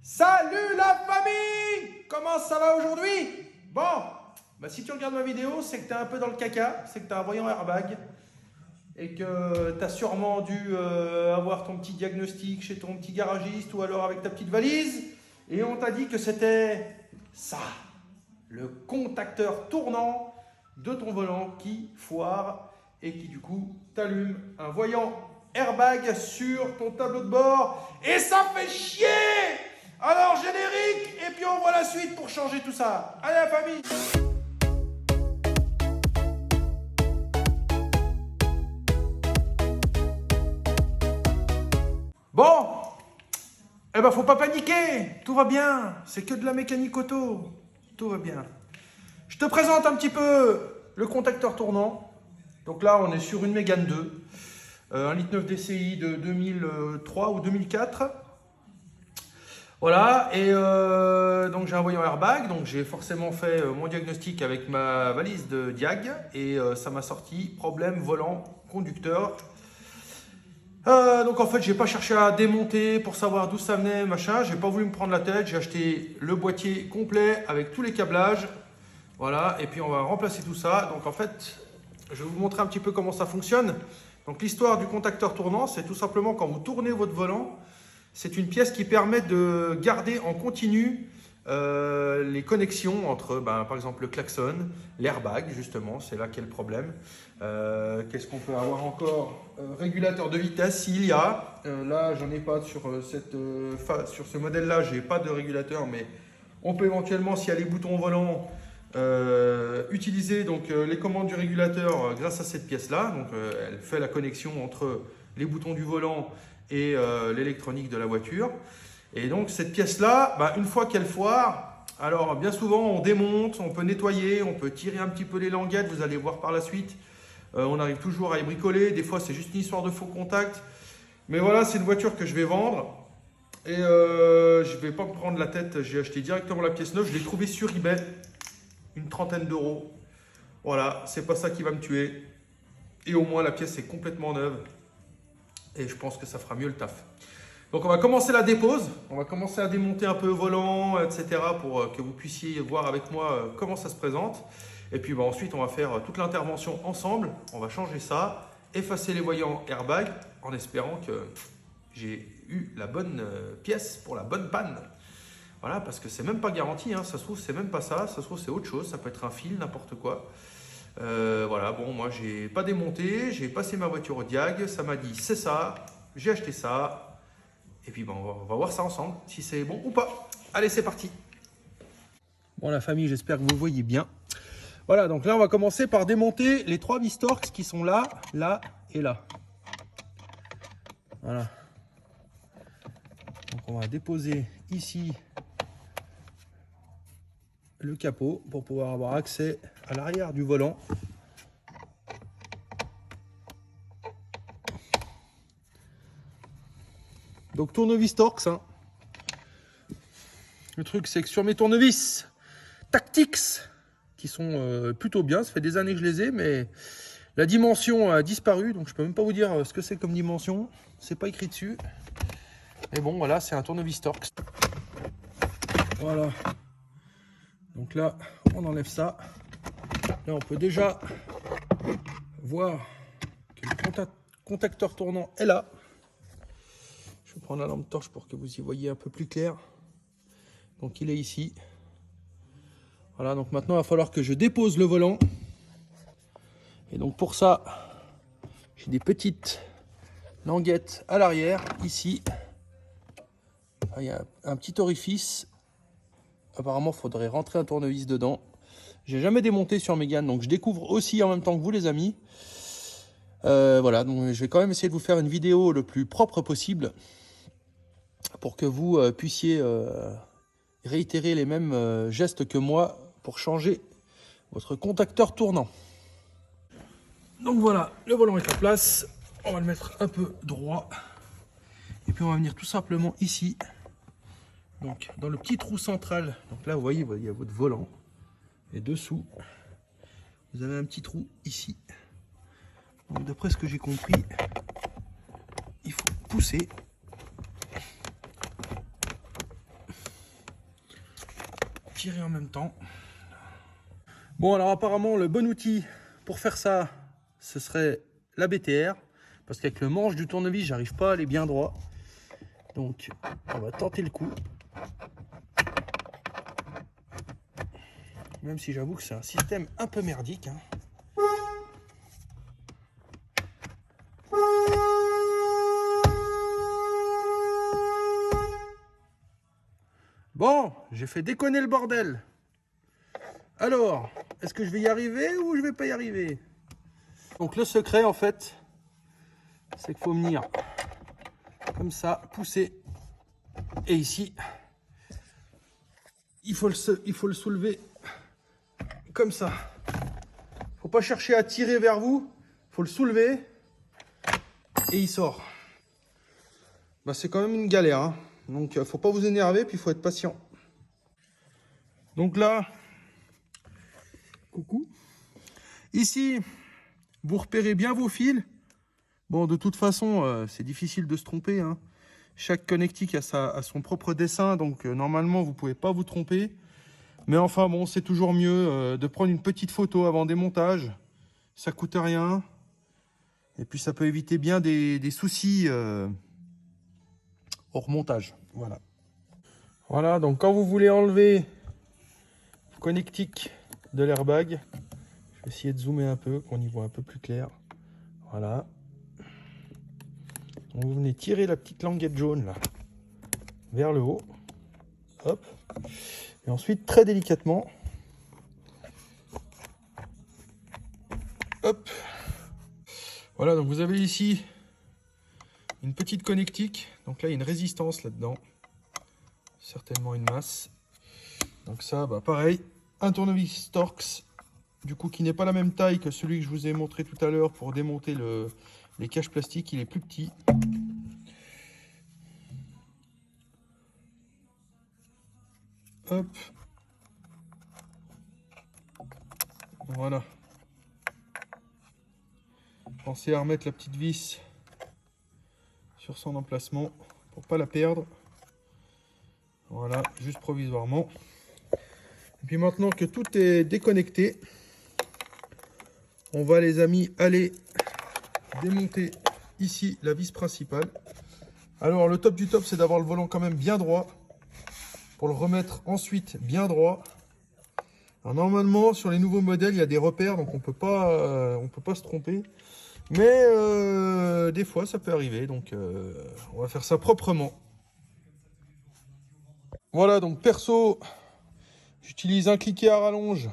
Salut la famille! Comment ça va aujourd'hui? Bon, si tu regardes ma vidéo, c'est que tu es un peu dans le caca, c'est que tu as un voyant airbag et que tu as sûrement dû avoir ton petit diagnostic chez ton petit garagiste ou alors avec ta petite valise et on t'a dit que c'était ça, le contacteur tournant de ton volant qui foire et qui du coup t'allume un voyant airbag sur ton tableau de bord et ça fait chier! Alors générique et puis on voit la suite pour changer tout ça. Allez la famille! Bon, eh ben faut pas paniquer, tout va bien, c'est que de la mécanique auto, tout va bien. Je te présente un petit peu le contacteur tournant. Donc là on est sur une Mégane 2, 1,9 litre DCI de 2003 ou 2004. Voilà, et donc j'ai un voyant airbag, donc j'ai forcément fait mon diagnostic avec ma valise de Diag et ça m'a sorti problème volant conducteur. Donc en fait j'ai pas cherché à démonter pour savoir d'où ça venait, machin, j'ai pas voulu me prendre la tête, j'ai acheté le boîtier complet avec tous les câblages, voilà, et puis on va remplacer tout ça. Donc en fait je vais vous montrer un petit peu comment ça fonctionne. Donc l'histoire du contacteur tournant, c'est tout simplement quand vous tournez votre volant, c'est une pièce qui permet de garder en continu les connexions entre, par exemple, le klaxon, l'airbag, justement, c'est là qu'est le problème. Qu'est-ce qu'on peut avoir encore? Régulateur de vitesse, s'il y a. Là, j'en ai pas sur, sur ce modèle-là, j'ai pas de régulateur, mais on peut éventuellement, s'il y a les boutons au volant, utiliser donc, les commandes du régulateur grâce à cette pièce-là. Donc, elle fait la connexion entre les boutons du volant et l'électronique de la voiture. Et donc cette pièce-là, une fois qu'elle foire, alors bien souvent on démonte, on peut nettoyer, on peut tirer un petit peu les languettes, vous allez voir par la suite. On arrive toujours à y bricoler, des fois c'est juste une histoire de faux contact. Mais voilà, c'est une voiture que je vais vendre. Et je ne vais pas me prendre la tête, j'ai acheté directement la pièce neuve, je l'ai trouvée sur eBay, une 30aine d'euros. Voilà, c'est pas ça qui va me tuer. Et au moins la pièce est complètement neuve. Et je pense que ça fera mieux le taf. Donc on va commencer la dépose, on va commencer à démonter un peu le volant, etc. pour que vous puissiez voir avec moi comment ça se présente. Et puis ensuite on va faire toute l'intervention ensemble, on va changer ça, effacer les voyants airbag en espérant que j'ai eu la bonne pièce pour la bonne panne. Voilà, parce que c'est même pas garanti, hein. Ça se trouve c'est même pas ça, ça se trouve c'est autre chose, ça peut être un fil, n'importe quoi. Voilà, bon, moi j'ai pas démonté, j'ai passé ma voiture au Diag, ça m'a dit c'est ça, j'ai acheté ça, et puis on va voir ça ensemble, si c'est bon ou pas. Allez, c'est parti. Bon la famille, j'espère que vous voyez bien. Voilà, donc là on va commencer par démonter les 3 vis Torx qui sont là, là et là. Voilà. Donc on va déposer ici le capot pour pouvoir avoir accès à l'arrière du volant. Donc tournevis Torx, hein. Le truc c'est que sur mes tournevis Tactics, qui sont plutôt bien, ça fait des années que je les ai, mais la dimension a disparu, donc je peux même pas vous dire ce que c'est comme dimension, c'est pas écrit dessus. Mais bon voilà, c'est un tournevis Torx. Voilà. Donc là, on enlève ça. Là, on peut déjà voir que le contacteur tournant est là. Je vais prendre la lampe torche pour que vous y voyez un peu plus clair. Donc, il est ici. Voilà, donc maintenant, il va falloir que je dépose le volant. Et donc, pour ça, j'ai des petites languettes à l'arrière, ici. Il y a un petit orifice. Apparemment, il faudrait rentrer un tournevis dedans. J'ai jamais démonté sur Mégane, donc je découvre aussi en même temps que vous, les amis. Voilà, donc je vais quand même essayer de vous faire une vidéo le plus propre possible pour que vous puissiez réitérer les mêmes gestes que moi pour changer votre contacteur tournant. Donc voilà, le volant est en place. On va le mettre un peu droit. Et puis on va venir tout simplement ici. Donc dans le petit trou central, donc là vous voyez, il y a votre volant. Et dessous, vous avez un petit trou ici. Donc d'après ce que j'ai compris, il faut pousser. tirer en même temps. Bon, alors apparemment, le bon outil pour faire ça, ce serait la BTR. Parce qu'avec le manche du tournevis, j'arrive pas à aller bien droit. Donc, on va tenter le coup. Même si j'avoue que c'est un système un peu merdique, hein. Bon, j'ai fait déconner le bordel. Alors, est-ce que je vais y arriver ou je vais pas y arriver? Donc le secret en fait, c'est qu'il faut venir comme ça, pousser. Et ici, il faut le soulever comme ça. Faut pas chercher à tirer vers vous, faut le soulever et il sort. Bah, c'est quand même une galère, hein. Donc faut pas vous énerver, puis il faut être patient. Donc là, coucou. Ici, vous repérez bien vos fils. Bon, de toute façon, c'est difficile de se tromper, hein. Chaque connectique a son propre dessin, donc normalement, vous ne pouvez pas vous tromper. Mais enfin, bon, c'est toujours mieux de prendre une petite photo avant démontage. Ça coûte rien. Et puis, ça peut éviter bien des soucis au remontage. Voilà. Voilà, donc quand vous voulez enlever le connectique de l'airbag, je vais essayer de zoomer un peu, qu'on y voit un peu plus clair. Voilà. Donc vous venez tirer la petite languette jaune là vers le haut. Hop. Et ensuite, très délicatement, hop. Voilà, donc vous avez ici une petite connectique. Donc là, il y a une résistance là-dedans. Certainement une masse. Donc ça, bah pareil, un tournevis Torx, du coup qui n'est pas la même taille que celui que je vous ai montré tout à l'heure pour démonter les caches plastiques. Il est plus petit. Hop. Voilà. Pensez à remettre la petite vis sur son emplacement pour pas la perdre. Voilà, juste provisoirement. Et puis maintenant que tout est déconnecté, on va les amis aller démonter ici la vis principale. Alors le top du top, c'est d'avoir le volant quand même bien droit pour le remettre ensuite bien droit. Alors normalement sur les nouveaux modèles il y a des repères, donc on peut pas se tromper, mais des fois ça peut arriver, donc on va faire ça proprement. Voilà, donc perso j'utilise un cliquet à rallonge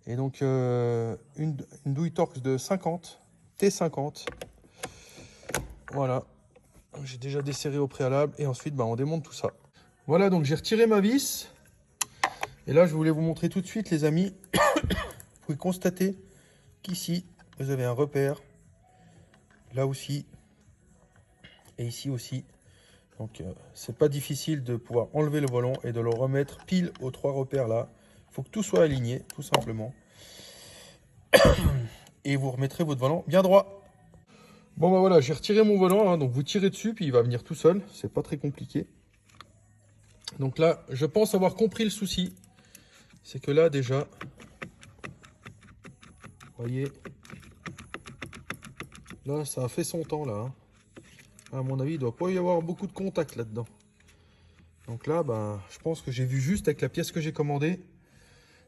et donc une douille Torx de 50 T50. Voilà, j'ai déjà desserré au préalable et ensuite bah, on démonte tout ça. Voilà, donc j'ai retiré ma vis. Et là, je voulais vous montrer tout de suite, les amis. Vous pouvez constater qu'ici, vous avez un repère. Là aussi. Et ici aussi. Donc, c'est pas difficile de pouvoir enlever le volant et de le remettre pile aux trois repères là. Il faut que tout soit aligné, tout simplement. Et vous remettrez votre volant bien droit. Bon, bah voilà, j'ai retiré mon volant. Hein, donc, vous tirez dessus, puis il va venir tout seul. C'est pas très compliqué. Donc là, je pense avoir compris le souci. C'est que là, déjà, vous voyez, là, ça a fait son temps, là. Hein. À mon avis, il ne doit pas y avoir beaucoup de contact là-dedans. Donc là, ben, je pense que j'ai vu juste avec la pièce que j'ai commandée.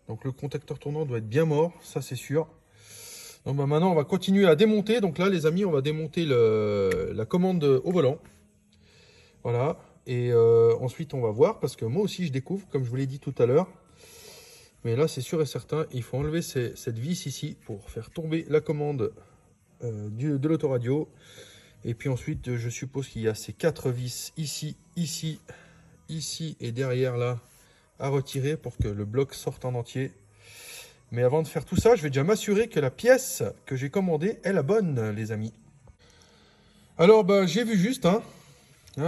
Donc le contacteur tournant doit être bien mort, ça c'est sûr. Donc ben, maintenant, on va continuer à démonter. Donc là, les amis, on va démonter la commande au volant. Voilà. Et ensuite, on va voir, parce que moi aussi, je découvre, comme je vous l'ai dit tout à l'heure. Mais là, c'est sûr et certain, il faut enlever cette vis ici pour faire tomber la commande de l'autoradio. Et puis ensuite, je suppose qu'il y a ces 4 vis ici, ici, ici et derrière là à retirer pour que le bloc sorte en entier. Mais avant de faire tout ça, je vais déjà m'assurer que la pièce que j'ai commandée est la bonne, les amis. Alors, bah, j'ai vu juste, hein,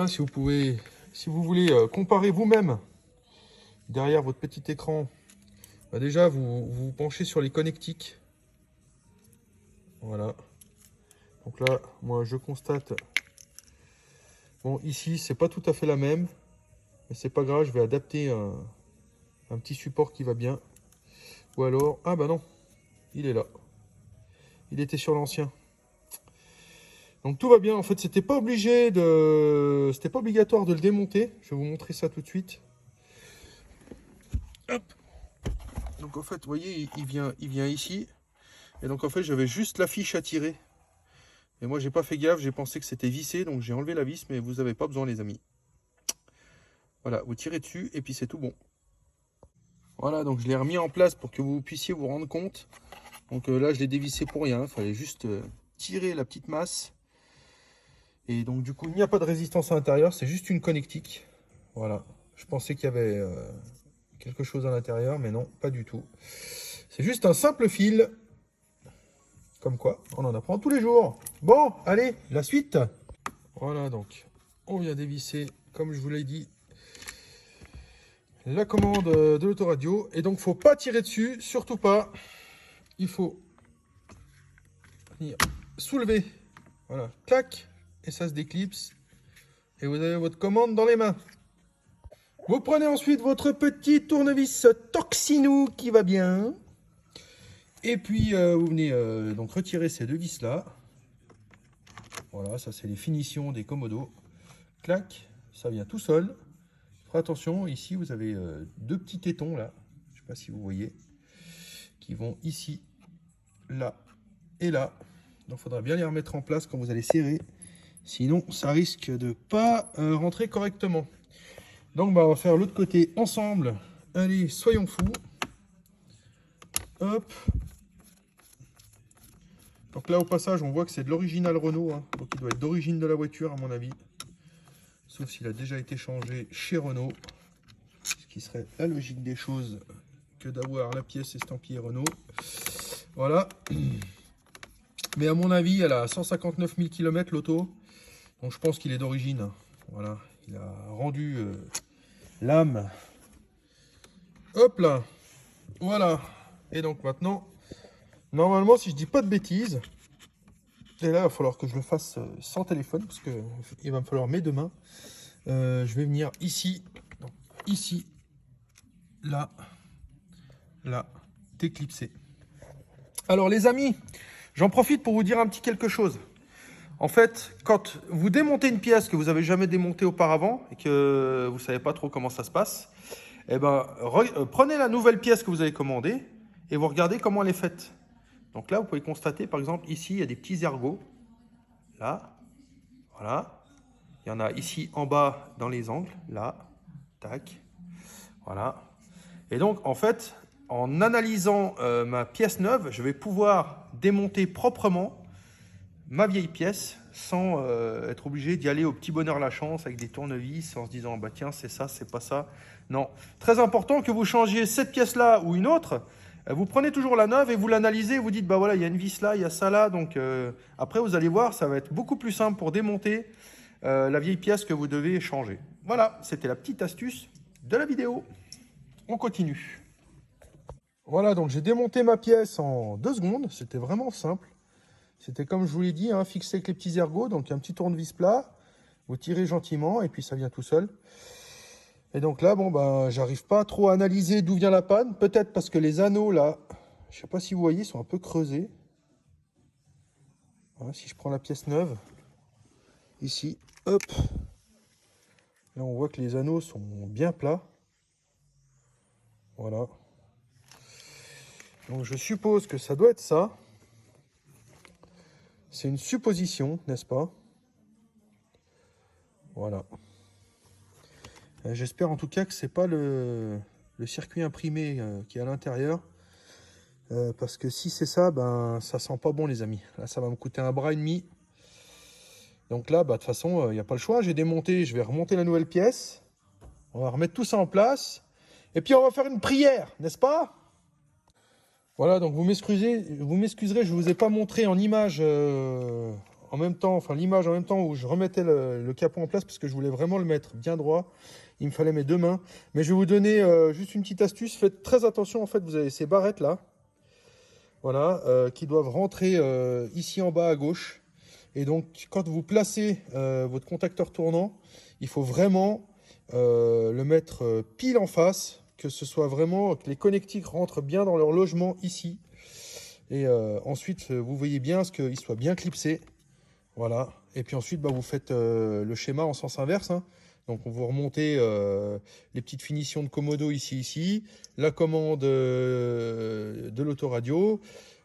si vous voulez comparer vous-même derrière votre petit écran. Bah déjà, vous vous penchez sur les connectiques. Voilà. Donc là, moi, je constate... Bon, ici, c'est pas tout à fait la même. Mais c'est pas grave, je vais adapter Un petit support qui va bien. Ou alors... Ah bah non, il est là. Il était sur l'ancien. Donc tout va bien. En fait, c'était pas obligatoire de le démonter. Je vais vous montrer ça tout de suite. Hop. Donc en fait, vous voyez, il vient ici. Et donc en fait, j'avais juste la fiche à tirer. Et moi, j'ai pas fait gaffe. J'ai pensé que c'était vissé. Donc j'ai enlevé la vis. Mais vous n'avez pas besoin, les amis. Voilà, vous tirez dessus et puis c'est tout bon. Voilà, donc je l'ai remis en place pour que vous puissiez vous rendre compte. Donc là, je l'ai dévissé pour rien. Il fallait juste tirer la petite masse. Et donc du coup, il n'y a pas de résistance à l'intérieur. C'est juste une connectique. Voilà. Je pensais qu'il y avait quelque chose à l'intérieur, mais non, pas du tout. C'est juste un simple fil. Comme quoi, on en apprend tous les jours. Bon, allez, la suite. Voilà, donc, on vient dévisser, comme je vous l'ai dit, la commande de l'autoradio. Et donc, faut pas tirer dessus, surtout pas. Il faut venir soulever. Voilà, clac, et ça se déclipse. Et vous avez votre commande dans les mains. Vous prenez ensuite votre petit tournevis Toxinou qui va bien. Et puis, vous venez donc retirer ces deux vis là. Voilà, ça c'est les finitions des Komodo. Clac, ça vient tout seul. Faites attention, ici vous avez deux petits tétons là. Je ne sais pas si vous voyez. Qui vont ici, là et là. Donc il faudra bien les remettre en place quand vous allez serrer. Sinon, ça risque de ne pas rentrer correctement. Donc bah, on va faire l'autre côté ensemble. Allez, soyons fous. Hop. Donc là, au passage, on voit que c'est de l'original Renault. Hein. Donc il doit être d'origine de la voiture, à mon avis. Sauf s'il a déjà été changé chez Renault. Ce qui serait la logique des choses que d'avoir la pièce estampillée Renault. Voilà. Mais à mon avis, elle a 159 000 km l'auto. Donc je pense qu'il est d'origine. Voilà. Il a rendu l'âme. Hop là. Voilà. Et donc maintenant, normalement, si je dis pas de bêtises, et là, il va falloir que je le fasse sans téléphone, parce qu'il va me falloir mes deux mains. Je vais venir ici, donc ici, là, là, déclipser. Alors les amis, j'en profite pour vous dire un petit quelque chose. En fait, quand vous démontez une pièce que vous n'avez jamais démontée auparavant, et que vous ne savez pas trop comment ça se passe, eh ben, prenez la nouvelle pièce que vous avez commandée, et vous regardez comment elle est faite. Donc là, vous pouvez constater, par exemple, ici, il y a des petits ergots. Là, voilà. Il y en a ici en bas dans les angles. Là, tac. Voilà. Et donc, en fait, en analysant ma pièce neuve, je vais pouvoir démonter proprement ma vieille pièce sans être obligé d'y aller au petit bonheur la chance avec des tournevis en se disant bah tiens c'est ça, c'est pas ça. Non, très important que vous changiez cette pièce là ou une autre. Vous prenez toujours la neuve et vous l'analysez, vous dites bah voilà il y a une vis là, il y a ça là, donc après vous allez voir ça va être beaucoup plus simple pour démonter la vieille pièce que vous devez changer. Voilà, c'était la petite astuce de la vidéo. On continue. Voilà, donc j'ai démonté ma pièce en 2 secondes, c'était vraiment simple. C'était comme je vous l'ai dit, hein, fixé avec les petits ergots, donc un petit tournevis plat, vous tirez gentiment et puis ça vient tout seul. Et donc là, bon, ben, j'arrive pas trop à analyser d'où vient la panne, peut-être parce que les anneaux là, je sais pas si vous voyez, sont un peu creusés. Voilà, si je prends la pièce neuve, ici, hop, là on voit que les anneaux sont bien plats. Voilà. Donc je suppose que ça doit être ça. C'est une supposition, n'est-ce pas? Voilà. J'espère en tout cas que c'est pas le circuit imprimé qui est à l'intérieur. Parce que si c'est ça, ben ça sent pas bon les amis. Là ça va me coûter un bras et demi. Donc là, bah, de toute façon, il n'y a pas le choix. J'ai démonté, je vais remonter la nouvelle pièce. On va remettre tout ça en place. Et puis on va faire une prière, n'est-ce pas? Voilà, donc vous m'excuserez, je ne vous ai pas montré en image en même temps, enfin l'image en même temps où je remettais le capot en place parce que je voulais vraiment le mettre bien droit. Il me fallait mes deux mains. Mais je vais vous donner juste une petite astuce. Faites très attention, en fait, vous avez ces barrettes là, voilà, qui doivent rentrer ici en bas à gauche. Et donc, quand vous placez votre contacteur tournant, il faut vraiment le mettre pile en face que ce soit vraiment, que les connectiques rentrent bien dans leur logement ici. Et ensuite, vous voyez bien ce qu'ils soient bien clipsés. Voilà. Et puis ensuite, bah, vous faites le schéma en sens inverse. Hein. Donc, on vous remontez les petites finitions de Komodo ici, la commande de l'autoradio.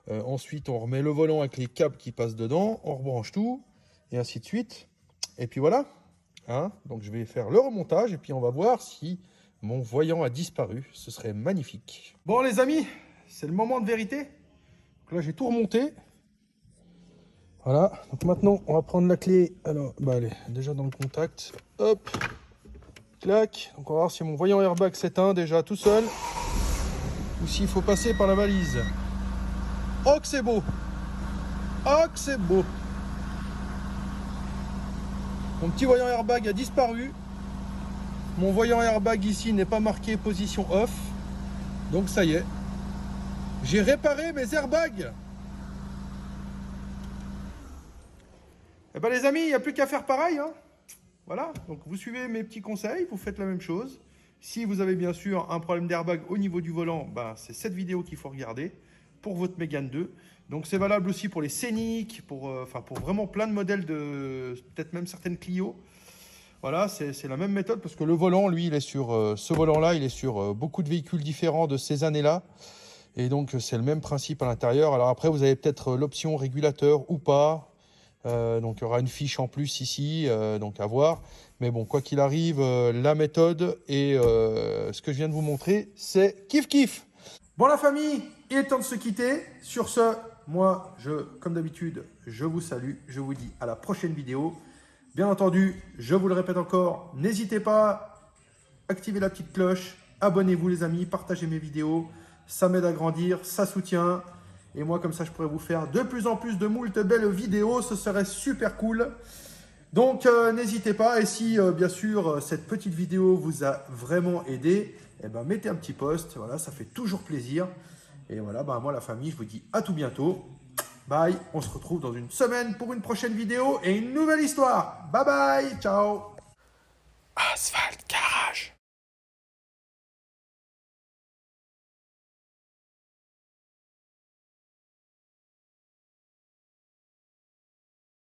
Ensuite, on remet le volant avec les câbles qui passent dedans. On rebranche tout et ainsi de suite. Et puis voilà. Hein. Donc, je vais faire le remontage et puis on va voir si mon voyant a disparu. Ce serait magnifique. Bon, les amis, c'est le moment de vérité. Donc là, j'ai tout remonté. Voilà, donc maintenant on va prendre la clé. Alors, bah elle est déjà dans le contact. Hop, clac. Donc on va voir si mon voyant airbag s'éteint déjà tout seul. Ou s'il faut passer par la valise. Oh que c'est beau! Oh que c'est beau! Mon petit voyant airbag a disparu. Mon voyant airbag ici n'est pas marqué position off. Donc ça y est. J'ai réparé mes airbags. Eh ben les amis, il n'y a plus qu'à faire pareil. Hein. Voilà, donc vous suivez mes petits conseils, vous faites la même chose. Si vous avez bien sûr un problème d'airbag au niveau du volant, ben, c'est cette vidéo qu'il faut regarder pour votre Mégane 2. Donc c'est valable aussi pour les Scénic, pour vraiment plein de modèles, peut-être même certaines Clio. Voilà, c'est la même méthode parce que le volant, lui, il est sur ce volant-là, il est sur beaucoup de véhicules différents de ces années-là. Et donc c'est le même principe à l'intérieur. Alors après, vous avez peut-être l'option régulateur ou pas. Donc il y aura une fiche en plus ici, donc à voir. Mais bon, quoi qu'il arrive, la méthode et ce que je viens de vous montrer, c'est kiff kiff. Bon la famille, il est temps de se quitter. Sur ce, moi, comme d'habitude, je vous salue. Je vous dis à la prochaine vidéo. Bien entendu, je vous le répète encore, n'hésitez pas, activez la petite cloche, abonnez-vous les amis, partagez mes vidéos. Ça m'aide à grandir, ça soutient. Et moi, comme ça, je pourrais vous faire de plus en plus de moult belles vidéos. Ce serait super cool. Donc, n'hésitez pas. Et si, bien sûr, cette petite vidéo vous a vraiment aidé, eh ben, mettez un petit post. Voilà, ça fait toujours plaisir. Et voilà, ben, moi, la famille, je vous dis à tout bientôt. Bye. On se retrouve dans une semaine pour une prochaine vidéo et une nouvelle histoire. Bye bye. Ciao. Asphalt 4.